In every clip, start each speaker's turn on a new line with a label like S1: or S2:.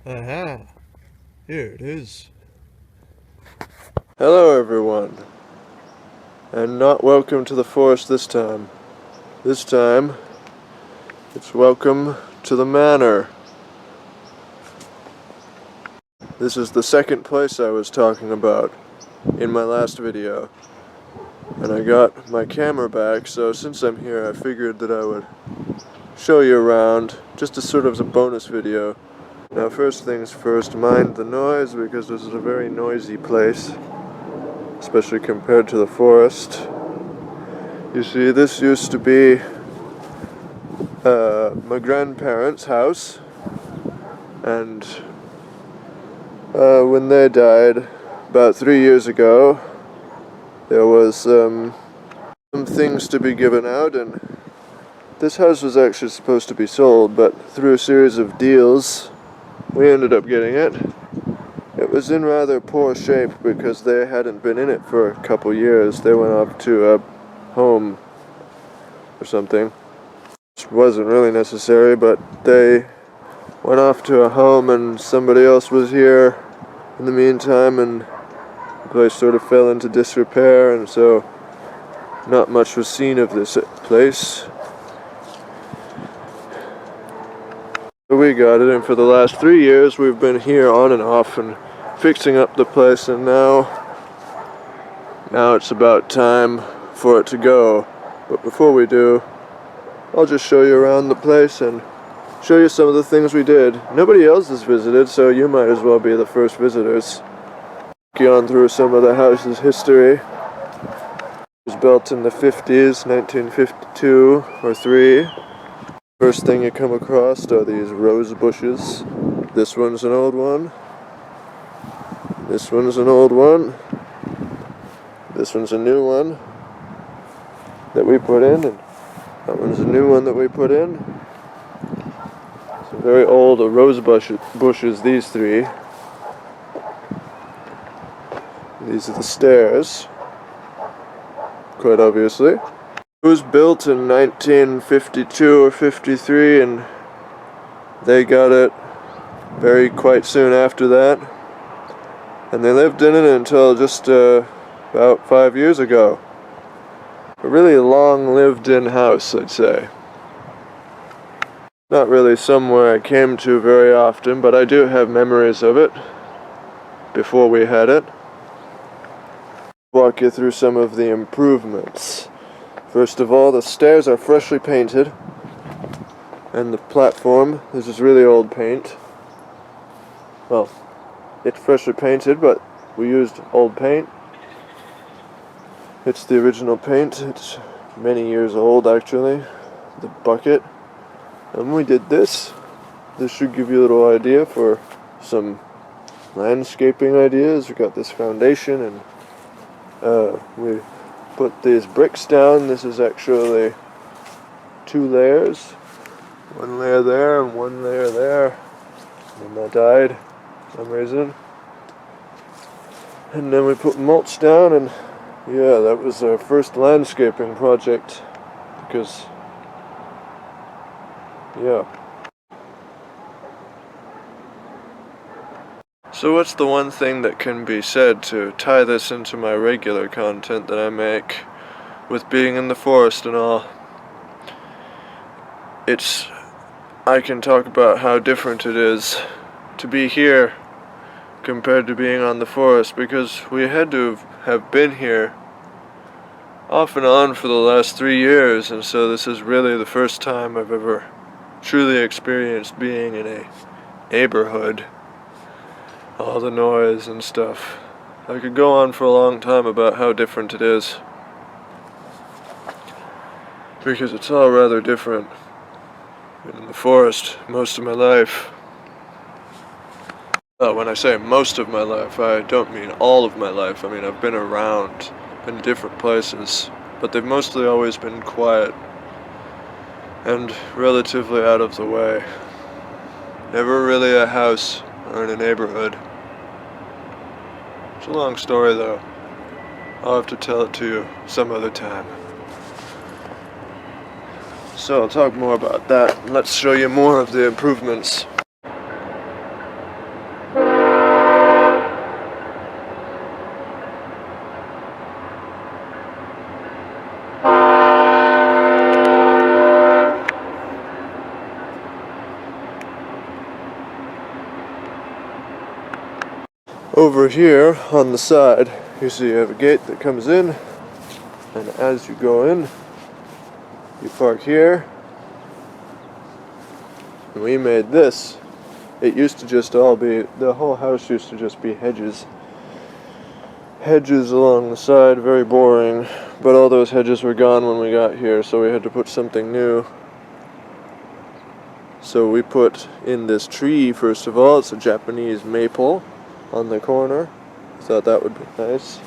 S1: Aha! Here it is.
S2: Hello everyone, and not welcome to the forest this time. This time, it's welcome to the manor. This is the second place I was talking about in my last video. And I got my camera back, so since I'm here I figured that I would show you around, just as sort of as a bonus video. Now first things first, mind the noise, because this is a very noisy place, especially compared to the forest. You see, this used to be my grandparents' house, and when they died about 3 years ago, there was some things to be given out, and this house was actually supposed to be sold, but through a series of deals we ended up getting it. It was in rather poor shape because they hadn't been in it for a couple years. They went off to a home or something, which wasn't really necessary, but they went off to a home and somebody else was here in the meantime, and the place sort of fell into disrepair, and so not much was seen of this place. So we got it, and for the last 3 years we've been here on and off and fixing up the place, and now it's about time for it to go. But before we do, I'll just show you around the place and show you some of the things we did. Nobody else has visited, so you might as well be the first visitors. Take on through some of the house's history. It was built in the 50s, 1952 or 3. First thing you come across are these rose bushes. This one's an old one. This one's an old one. This one's a new one that we put in, and that one's a new one that we put in. Some very old rose bushes, these three. These are the stairs, quite obviously. It was built in 1952 or 53, and they got it quite soon after that. And they lived in it until just about 5 years ago. A really long lived-in house, I'd say. Not really somewhere I came to very often, but I do have memories of it before we had it. Walk you through some of the improvements. First of all, the stairs are freshly painted, and the platform, this is really old paint. Well, it's freshly painted, but we used old paint. It's the original paint. It's many years old, actually, the bucket. And we did this. This should give you a little idea for some landscaping ideas. We got this foundation, and we put these bricks down. This is actually 2 layers. 1 layer there and 1 layer there. And that died for some reason. And then we put mulch down, and yeah, that was our first landscaping project, because, yeah. So what's the one thing that can be said to tie this into my regular content that I make with being in the forest and all? I can talk about how different it is to be here compared to being on the forest, because we had to have been here off and on for the last 3 years, and so this is really the first time I've ever truly experienced being in a neighborhood. All the noise and stuff. I could go on for a long time about how different it is, because it's all rather different. Been in the forest most of my life. When I say most of my life, I don't mean all of my life. I mean, I've been around in different places, but they've mostly always been quiet and relatively out of the way. Never really a house or in a neighborhood. It's a long story, though. I'll have to tell it to you some other time. So I'll talk more about that. Let's show you more of the improvements. over here on the side, you see you have a gate that comes in, and as you go in, you park here. And we made this. It used to just all be, the whole house used to just be hedges. Hedges along the side, very boring, but all those hedges were gone when we got here, so we had to put something new. So we put in this tree, first of all. It's a Japanese maple on the corner. I thought that would be nice.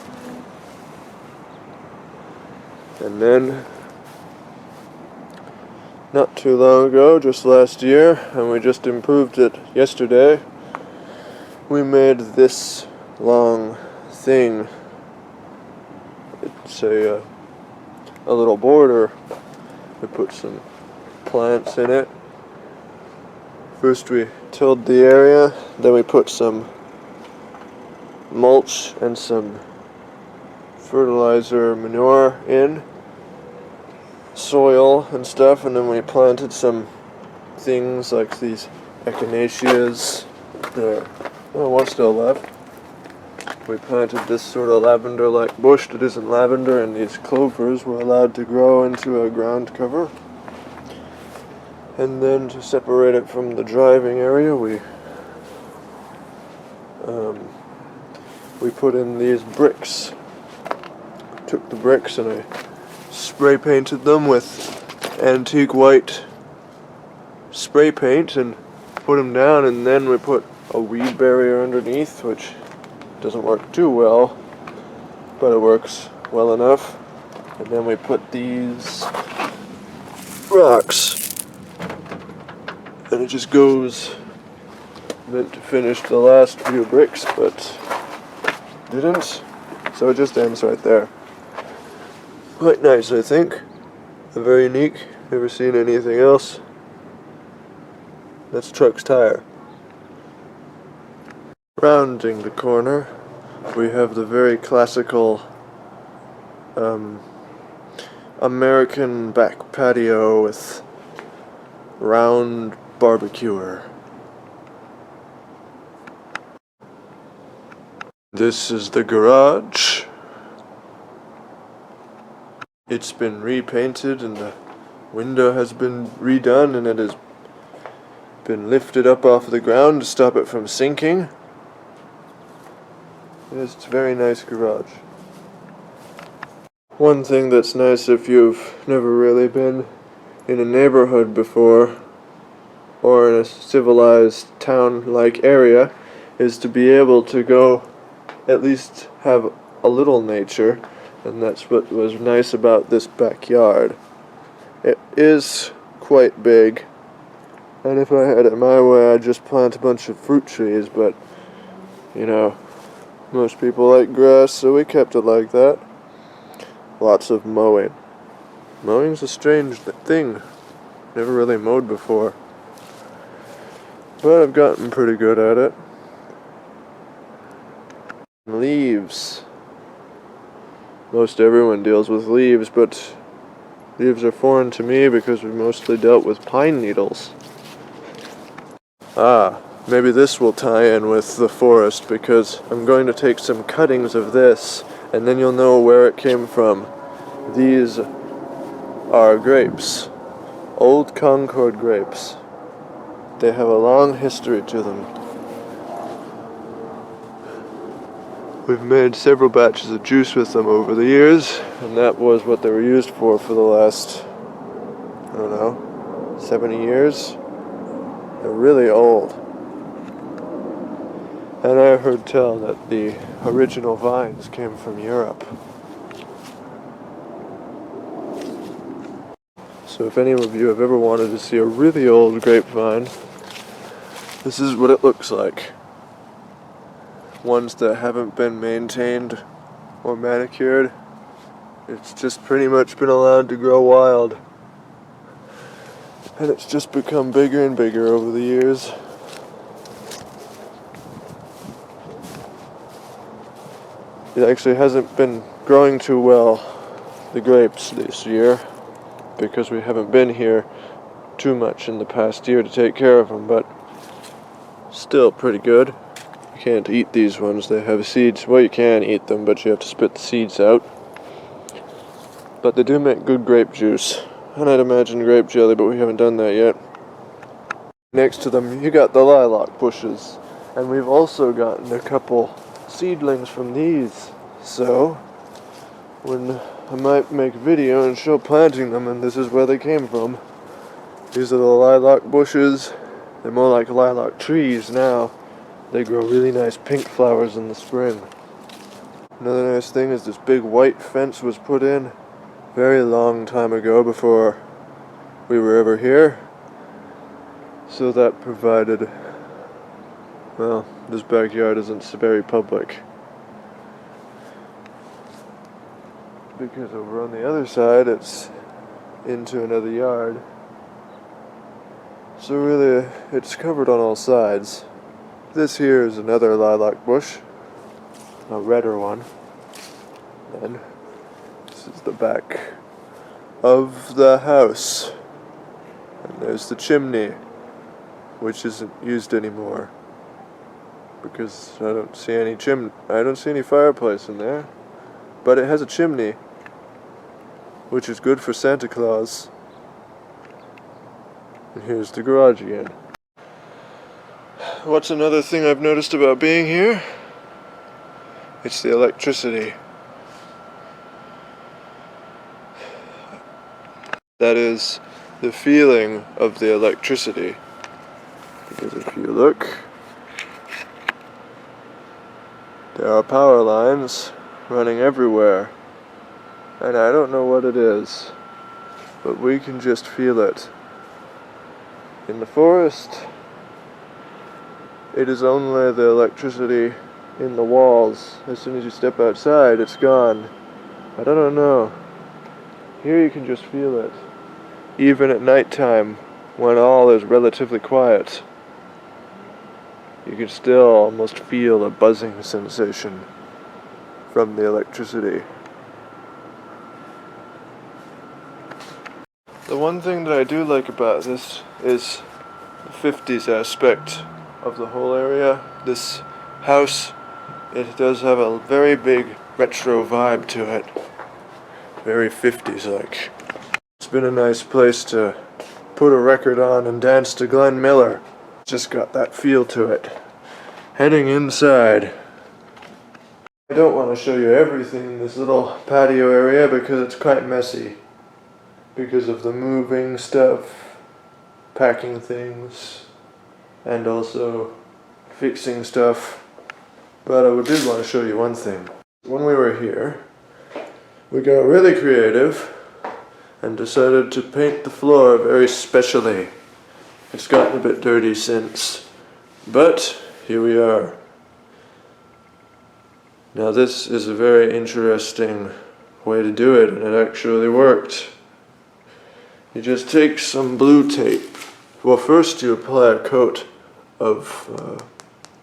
S2: And then, not too long ago, just last year, and we just improved it yesterday, we made this long thing. It's a little border. We put some plants in it. First we tilled the area, then we put some mulch and some fertilizer manure in, soil and stuff, and then we planted some things like these echinaceas. One still left. We planted this sort of lavender-like bush that isn't lavender, and these clovers were allowed to grow into a ground cover. And then to separate it from the driving area, we put in these bricks. Took the bricks and I spray painted them with antique white spray paint and put them down, and then we put a weed barrier underneath, which doesn't work too well, but it works well enough. And then we put these rocks, and it just goes. Meant to finish the last few bricks, but didn't, so it just ends right there. Quite nice, I think. Very unique. Never seen anything else. That's truck's tire. Rounding the corner, we have the very classical American back patio with round barbecuer. This is the garage. It's been repainted and the window has been redone, and it has been lifted up off the ground to stop it from sinking. It's a very nice garage. One thing that's nice if you've never really been in a neighborhood before, or in a civilized town-like area, is to be able to go at least have a little nature, and that's what was nice about this backyard. It is quite big, and if I had it my way, I'd just plant a bunch of fruit trees, but, you know, most people like grass, so we kept it like that. Lots of mowing. Mowing's a strange thing. Never really mowed before, but I've gotten pretty good at it. Leaves. Most everyone deals with leaves, but leaves are foreign to me because we mostly dealt with pine needles. Maybe this will tie in with the forest, because I'm going to take some cuttings of this, and then you'll know where it came from. These are grapes. Old Concord grapes. They have a long history to them. We've made several batches of juice with them over the years, and that was what they were used for the last, 70 years. They're really old. And I heard tell that the original vines came from Europe. So if any of you have ever wanted to see a really old grapevine, this is what it looks like. Ones that haven't been maintained or manicured, it's just pretty much been allowed to grow wild. And it's just become bigger and bigger over the years. It actually hasn't been growing too well, the grapes, this year, because we haven't been here too much in the past year to take care of them, but still pretty good. You can't eat these ones. They have seeds. Well, you can eat them, but you have to spit the seeds out. But they do make good grape juice. And I'd imagine grape jelly, but we haven't done that yet. Next to them, you got the lilac bushes. And we've also gotten a couple seedlings from these. So, when I might make a video and show planting them, and this is where they came from. These are the lilac bushes. They're more like lilac trees now. They grow really nice pink flowers in the spring. Another nice thing is this big white fence was put in very long time ago before we were ever here. So that provided, well, this backyard isn't very public. Because over on the other side it's into another yard. So really, it's covered on all sides. This here is another lilac bush, a redder one. And this is the back of the house. And there's the chimney, which isn't used anymore. Because I don't see any fireplace in there. But it has a chimney, which is good for Santa Claus. And here's the garage again. What's another thing I've noticed about being here? It's the electricity. That is the feeling of the electricity. Because if you look, there are power lines running everywhere. And I don't know what it is, but we can just feel it. In the forest, it is only the electricity in the walls. As soon as you step outside, it's gone. But I don't know. Here you can just feel it. Even at nighttime, when all is relatively quiet, you can still almost feel a buzzing sensation from the electricity. The one thing that I do like about this is the 50s aspect of the whole area. This house, it does have a very big retro vibe to it. Very 50s like. It's been a nice place to put a record on and dance to Glenn Miller. Just got that feel to it. Heading inside. I don't want to show you everything in this little patio area because it's quite messy. Because of the moving stuff, packing things, and also fixing stuff. But I did want to show you one thing. When we were here, we got really creative and decided to paint the floor very specially. It's gotten a bit dirty since, but here we are. Now this is a very interesting way to do it, and it actually worked. You just take some blue tape. Well, first you apply a coat of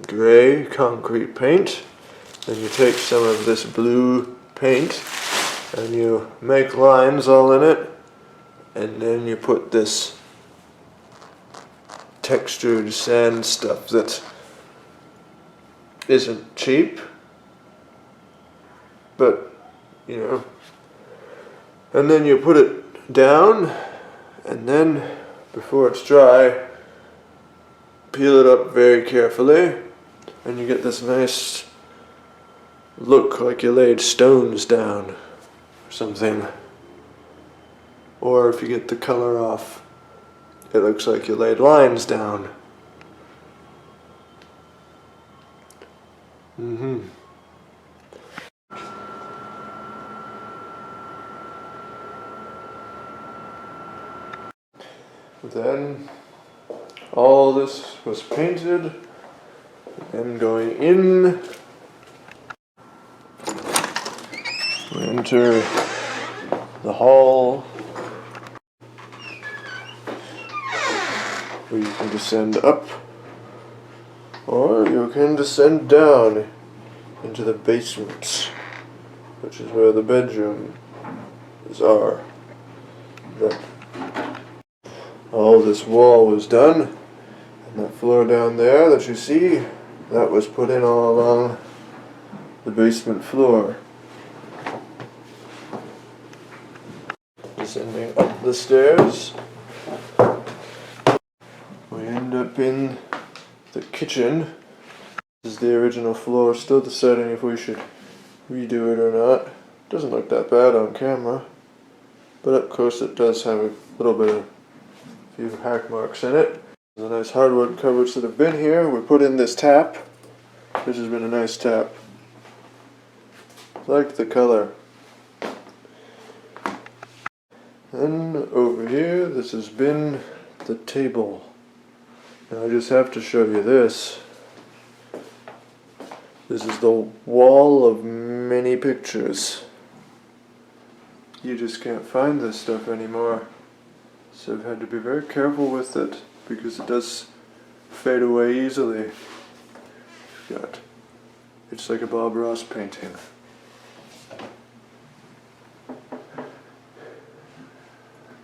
S2: gray concrete paint. Then you take some of this blue paint and you make lines all in it. And then you put this textured sand stuff that isn't cheap, but, you know. And then you put it down. And then, before it's dry, peel it up very carefully, and you get this nice look like you laid stones down, or something. Or if you get the color off, it looks like you laid lines down. Then all this was painted, and going in, we enter the hall, where you can descend up, or you can descend down into the basement, which is where the bedrooms are. All this wall was done, and that floor down there that you see that was put in all along the basement floor. Descending up the stairs, we end up in the kitchen. This is the original floor, still deciding if we should redo it or not. Doesn't look that bad on camera, but up close it does have a little bit of few hack marks in it. The nice hardwood cupboards that have been here. We put in this tap. This has been a nice tap. Like the color. And over here, this has been the table. Now I just have to show you this. This is the wall of many pictures. You just can't find this stuff anymore. So I've had to be very careful with it because it does fade away easily. It's like a Bob Ross painting.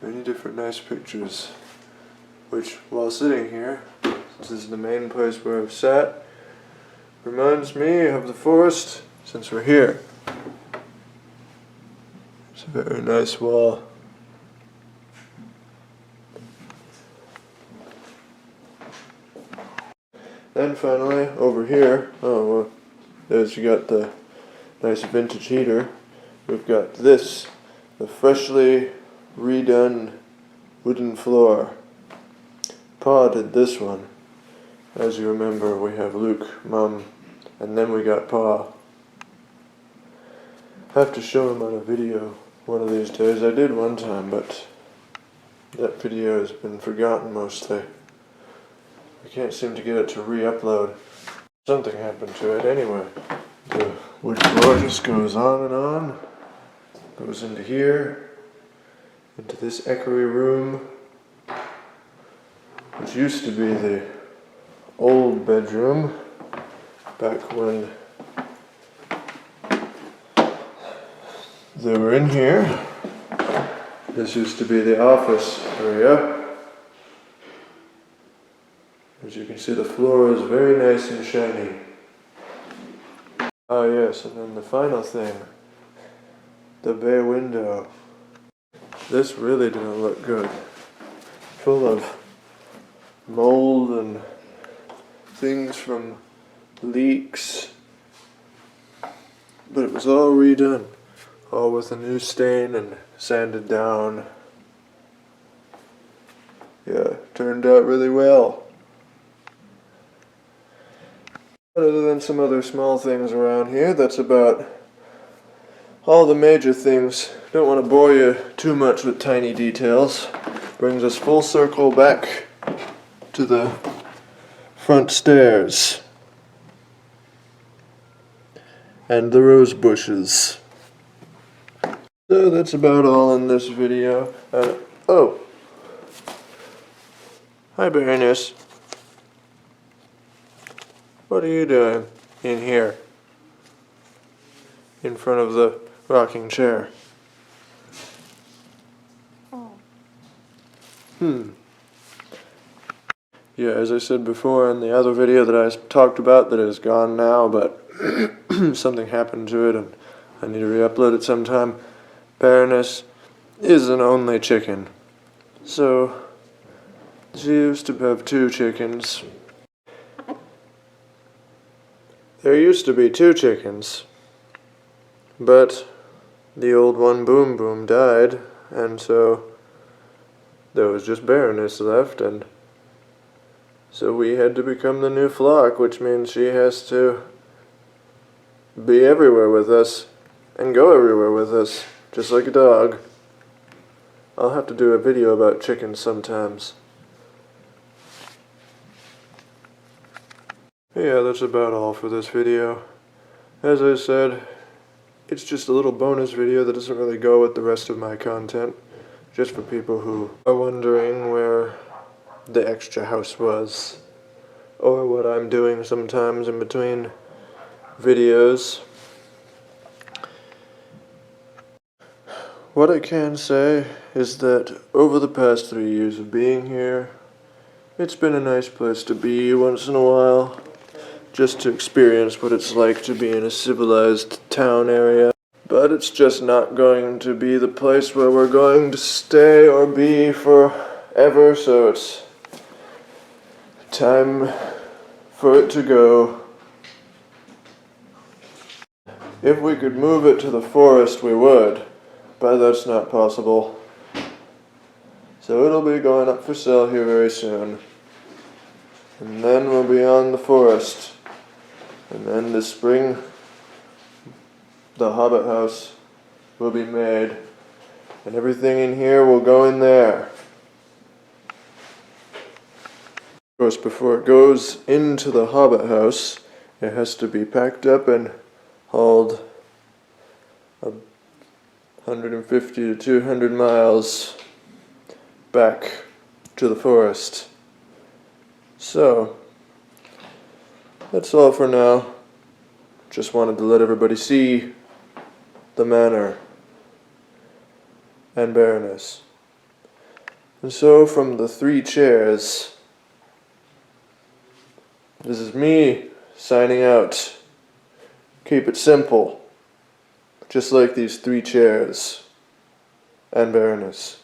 S2: Many different nice pictures, which while sitting here, since this is the main place where I've sat, reminds me of the forest since we're here. It's a very nice wall. Then finally, over here, there's you got the nice vintage heater. We've got this, the freshly redone wooden floor. Pa did this one. As you remember, we have Luke, Mum, and then we got Pa. I have to show him on a video one of these days. I did one time, but that video has been forgotten mostly. I can't seem to get it to re-upload. Something happened to it anyway. The wood floor just goes on and on. Goes into here. Into this echoey room. Which used to be the old bedroom. Back when they were in here. This used to be the office area. As you can see, the floor is very nice and shiny. Ah yes, and then the final thing. The bay window. This really didn't look good. Full of mold and things from leaks. But it was all redone. All with a new stain and sanded down. Yeah, turned out really well. Other than some other small things around here, that's about all the major things. Don't want to bore you too much with tiny details. Brings us full circle back to the front stairs. And the rose bushes. So that's about all in this video. Oh! Hi, Baroness. What are you doing in here? In front of the rocking chair? Yeah, as I said before in the other video that I talked about that is gone now, but something happened to it and I need to re-upload it sometime. Baroness is an only chicken. So, she used to have 2 chickens. There used to be 2 chickens, but the old one, Boom Boom, died, and so there was just Baroness left, and so we had to become the new flock, which means she has to be everywhere with us and go everywhere with us, just like a dog. I'll have to do a video about chickens sometimes. Yeah, that's about all for this video. As I said, it's just a little bonus video that doesn't really go with the rest of my content. Just for people who are wondering where the extra house was. Or what I'm doing sometimes in between videos. What I can say is that over the past 3 years of being here, it's been a nice place to be once in a while. just to experience what it's like to be in a civilized town area. But it's just not going to be the place where we're going to stay or be forever, so it's time for it to go. If we could move it to the forest, we would, but that's not possible. So it'll be going up for sale here very soon. And then we'll be on the forest. And then this spring, the Hobbit house will be made. And everything in here will go in there. Of course, before it goes into the Hobbit house, it has to be packed up and hauled 150 to 200 miles back to the forest. So, that's all for now. Just wanted to let everybody see the manor and Baroness. And so, from the 3 chairs, this is me signing out. Keep it simple, just like these 3 chairs and Baroness.